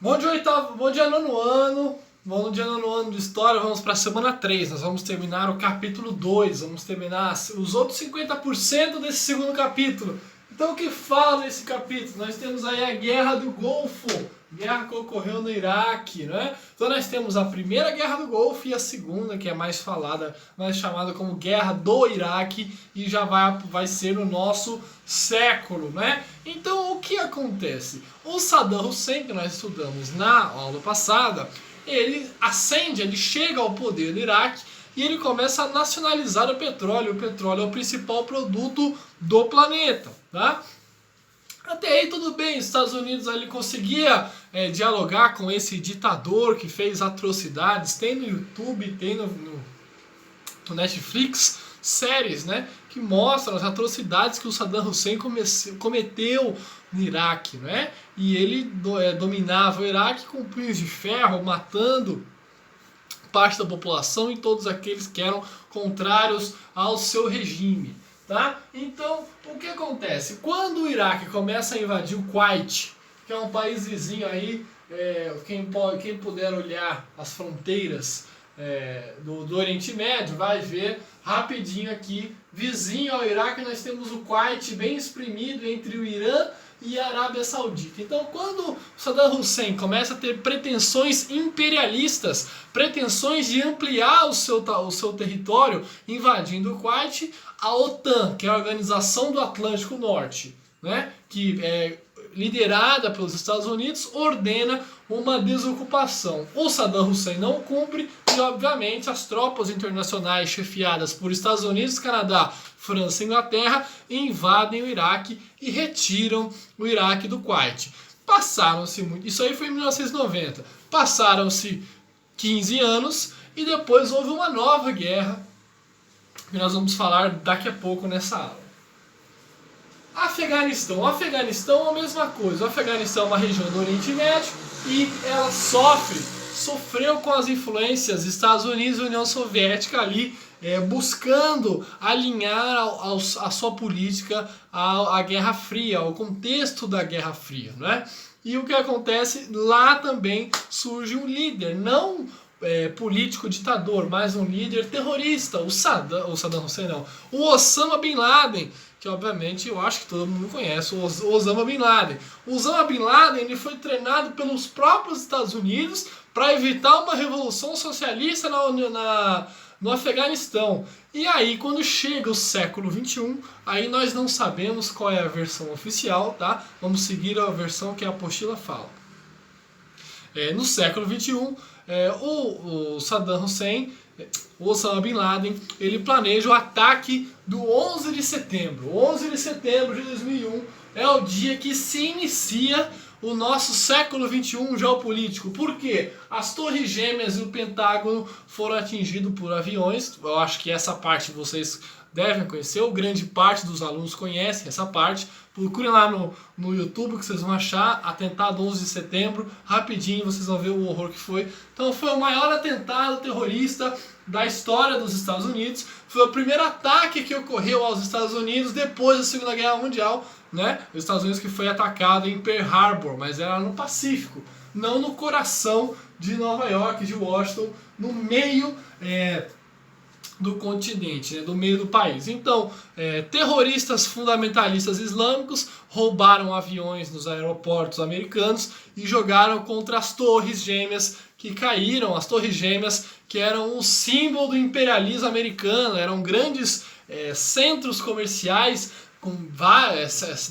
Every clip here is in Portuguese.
Bom dia nono ano. Bom dia nono ano de história. Vamos para a semana 3. Nós vamos terminar o capítulo 2. Vamos terminar os outros 50% desse segundo capítulo. Então o que fala esse capítulo? Nós temos aí a Guerra do Golfo. Guerra que ocorreu no Iraque, né? Então nós temos a primeira Guerra do Golfo e a segunda, que é mais falada, mais chamada como Guerra do Iraque, e já vai ser o nosso século, né? Então o que acontece? O Saddam Hussein, que nós estudamos na aula passada, ele ascende, ele chega ao poder no Iraque e ele começa a nacionalizar o petróleo. O petróleo é o principal produto do planeta, tá? Até aí tudo bem, os Estados Unidos ali conseguia dialogar com esse ditador que fez atrocidades. Tem no YouTube, tem no Netflix séries, né, que mostram as atrocidades que o Saddam Hussein cometeu no Iraque, né? E ele dominava o Iraque com punhos de ferro, matando parte da população e todos aqueles que eram contrários ao seu regime. Tá? Então, o que acontece? Quando o Iraque começa a invadir o Kuwait, que é um país vizinho aí, quem puder olhar as fronteiras do Oriente Médio vai ver rapidinho aqui, vizinho ao Iraque, nós temos o Kuwait bem espremido entre o Irã e a Arábia Saudita. Então, quando Saddam Hussein começa a ter pretensões imperialistas, pretensões de ampliar o seu território, invadindo o Kuwait, a OTAN, que é a Organização do Atlântico Norte, né, que é liderada pelos Estados Unidos, ordena uma desocupação. O Saddam Hussein não cumpre e, obviamente, as tropas internacionais chefiadas por Estados Unidos, Canadá, França e Inglaterra invadem o Iraque e retiram o Iraque do Kuwait. Isso aí foi em 1990. Passaram-se 15 anos e depois houve uma nova guerra que nós vamos falar daqui a pouco nessa aula. Afeganistão. O Afeganistão é a mesma coisa. O Afeganistão é uma região do Oriente Médio e ela sofreu com as influências dos Estados Unidos e União Soviética ali, buscando alinhar a sua política à Guerra Fria, ao contexto da Guerra Fria, né? E o que acontece? Lá também surge um líder, não político ditador, mas um líder terrorista, o Saddam Hussein não, o Osama Bin Laden, que obviamente eu acho que todo mundo conhece, o Osama Bin Laden. O Osama Bin Laden ele foi treinado pelos próprios Estados Unidos para evitar uma revolução socialista no Afeganistão. E aí, quando chega o século XXI, aí nós não sabemos qual é a versão oficial, tá? Vamos seguir a versão que a apostila fala. No século XXI, o Saddam Hussein, o Osama Bin Laden, ele planeja o ataque do 11 de setembro. O 11 de setembro de 2001 é o dia que se inicia o nosso século XXI geopolítico. Por quê? As Torres Gêmeas e o Pentágono foram atingidos por aviões. Eu acho que essa parte vocês devem conhecer, ou grande parte dos alunos conhecem essa parte. Procurem lá no YouTube que vocês vão achar, atentado 11 de setembro, rapidinho vocês vão ver o horror que foi. Então foi o maior atentado terrorista da história dos Estados Unidos, foi o primeiro ataque que ocorreu aos Estados Unidos depois da Segunda Guerra Mundial, né? Os Estados Unidos que foi atacado em Pearl Harbor, mas era no Pacífico, não no coração de Nova York, de Washington, no meio do continente, né, do meio do país. Então, terroristas fundamentalistas islâmicos roubaram aviões nos aeroportos americanos e jogaram contra as Torres Gêmeas que caíram. As Torres Gêmeas que eram um símbolo do imperialismo americano, eram grandes centros comerciais com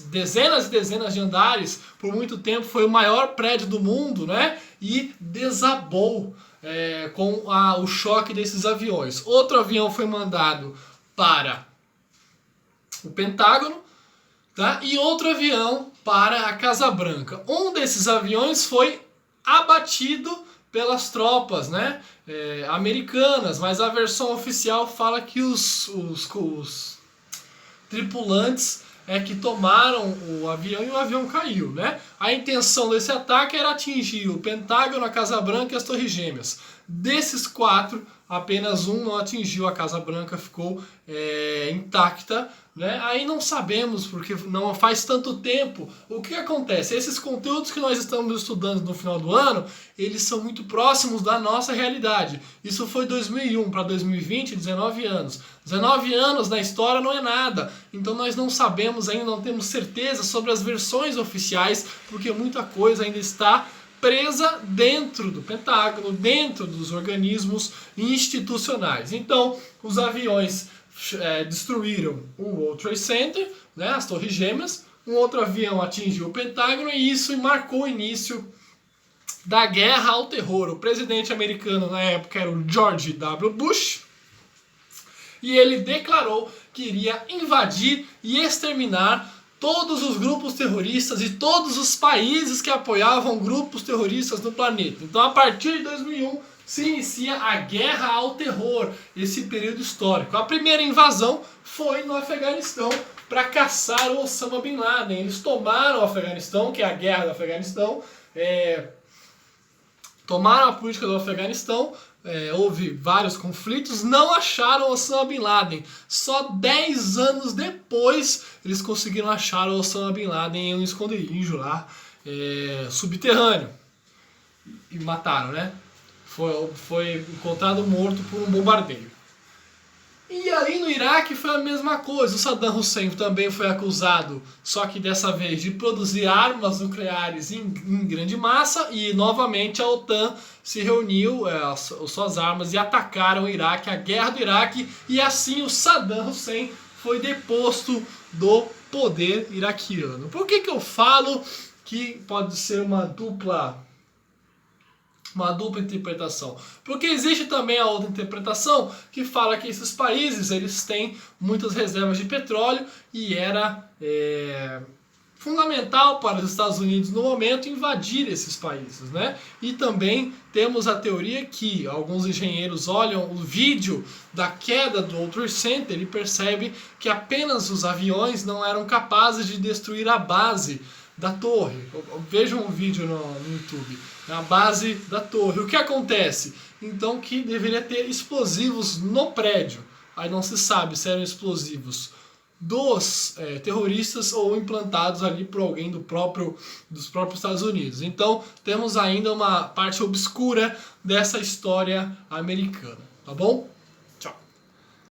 dezenas e dezenas de andares. Por muito tempo foi o maior prédio do mundo, né? E desabou com o choque desses aviões. Outro avião foi mandado para o Pentágono, tá? E outro avião para a Casa Branca. Um desses aviões foi abatido pelas tropas, né, americanas, mas a versão oficial fala que os tripulantes que tomaram o avião e o avião caiu, né? A intenção desse ataque era atingir o Pentágono, a Casa Branca e as Torres Gêmeas. Desses 4, apenas um não atingiu a Casa Branca, ficou intacta, né? Aí não sabemos, porque não faz tanto tempo. O que acontece? Esses conteúdos que nós estamos estudando no final do ano, eles são muito próximos da nossa realidade. Isso foi 2001 para 2020, 19 anos. 19 anos na história não é nada. Então nós não sabemos ainda, não temos certeza sobre as versões oficiais, porque muita coisa ainda está presa dentro do Pentágono, dentro dos organismos institucionais. Então, os aviões destruíram o World Trade Center, né, as Torres Gêmeas, um outro avião atingiu o Pentágono e isso marcou o início da guerra ao terror. O presidente americano na época era o George W. Bush e ele declarou que iria invadir e exterminar todos os grupos terroristas e todos os países que apoiavam grupos terroristas no planeta. Então, a partir de 2001, se inicia a Guerra ao Terror, esse período histórico. A primeira invasão foi no Afeganistão para caçar o Osama Bin Laden. Eles tomaram o Afeganistão, que é a Guerra do Afeganistão, tomaram a política do Afeganistão, houve vários conflitos, não acharam Osama Bin Laden. Só 10 anos depois eles conseguiram achar o Osama Bin Laden em um esconderijo lá, subterrâneo. E mataram, né? Foi encontrado morto por um bombardeio. E aí no Iraque foi a mesma coisa. O Saddam Hussein também foi acusado, só que dessa vez de produzir armas nucleares em grande massa, e novamente a OTAN se reuniu, suas armas, e atacaram o Iraque, a guerra do Iraque, e assim o Saddam Hussein foi deposto do poder iraquiano. Por que eu falo que pode ser uma dupla interpretação? Porque existe também a outra interpretação que fala que esses países eles têm muitas reservas de petróleo e era fundamental para os Estados Unidos no momento invadir esses países, né? E também temos a teoria que alguns engenheiros olham o vídeo da queda do World Trade Center e percebem que apenas os aviões não eram capazes de destruir a base da torre. Vejam um vídeo no YouTube, a base da torre. O que acontece? Então que deveria ter explosivos no prédio. Aí não se sabe se eram explosivos dos terroristas ou implantados ali por alguém dos próprios Estados Unidos. Então temos ainda uma parte obscura dessa história americana, tá bom?